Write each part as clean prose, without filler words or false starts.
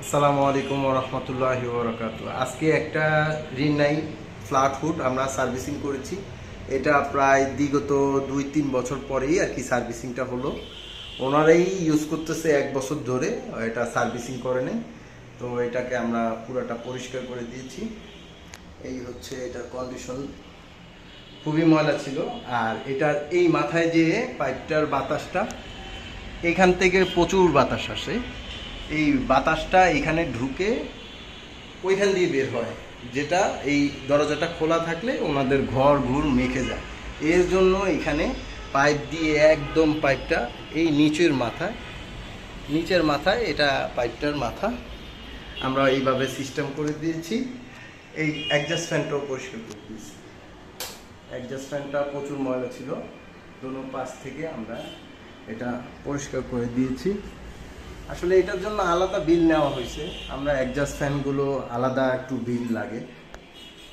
আসসালামু আলাইকুম ওয়া রাহমাতুল্লাহি ওয়া বারাকাতুহু। আজকে একটা রিনাই ফ্ল্যাট ফুড আমরা সার্ভিসিং করেছি। এটা প্রায় বিগত 2-3 বছর পরেই আর কি সার্ভিসিংটা হলো। ওনারাই ইউজ করতেছে 1 বছর ধরে, এটা সার্ভিসিং করে নেই। তো এটাকে আমরা পুরোটা পরিষ্কার করে দিয়েছি। এই হচ্ছে এটার কন্ডিশন, খুবই ময়লা ছিল। আর এটার এই মাথায় যে পাইপটার বাতাসটা, এখান থেকে প্রচুর বাতাস আসে। এই বাতাসটা এখানে ঢুকে ওইখান দিয়ে বের হয়, যেটা এই দরজাটা খোলা থাকলে ওনাদের ঘর ঘুর মেখে যায়। এর জন্য এখানে পাইপ দিয়ে একদম পাইপটা এই নিচের মাথায় এটা পাইপটার মাথা আমরা এইভাবে সিস্টেম করে দিয়েছি। এই অ্যাডজাস্ট ফ্যানটাও পরিষ্কার করে দিয়েছি। অ্যাডজাস্ট ফ্যানটা প্রচুর ময়লা ছিল, দোনো পাশ থেকে আমরা এটা পরিষ্কার করে দিয়েছি। আসলে এটার জন্য আলাদা বিল নেওয়া হয়েছে। আমরা অ্যাডজাস্ট ফ্যানগুলো আলাদা একটু বিল লাগে,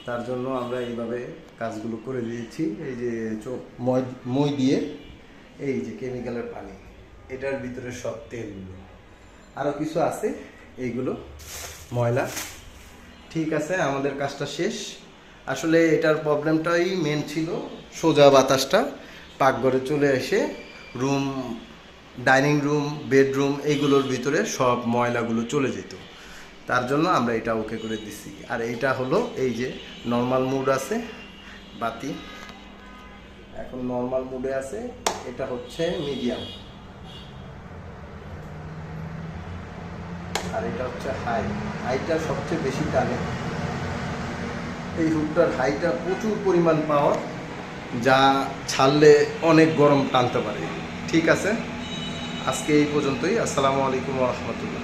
তার জন্য আমরা এইভাবে কাজগুলো করে দিয়েছি। এই যে মই দিয়ে এই যে কেমিক্যালের পানি, এটার ভিতরে সব তেলগুলো, আরও কিছু আছে, এইগুলো ময়লা। ঠিক আছে, আমাদের কাজটা শেষ। আসলে এটার প্রবলেমটাই মেন ছিল, সোজা বাতাসটা পাকঘরে চলে এসে রুম, ডাইনিং রুম, বেডরুম এইগুলোর ভিতরে সব ময়লাগুলো চলে যেত। তার জন্য আমরা এটা ওকে করে দিছি। আর এইটা হলো এই যে নর্মাল মুড আছে, বাতি এখন নর্মাল মুডে আছে। এটা হচ্ছে মিডিয়াম, আর এটা হচ্ছে হাই। হাইটা সবচেয়ে বেশি টানে। এই হুডটার হাইটা প্রচুর পরিমাণ পাওয়ার, যা ছাড়লে অনেক গরম টানতে পারে। ঠিক আছে, আজকে এই পর্যন্তই। আসসালামু আলাইকুম ওয়া রাহমাতুল্লাহ।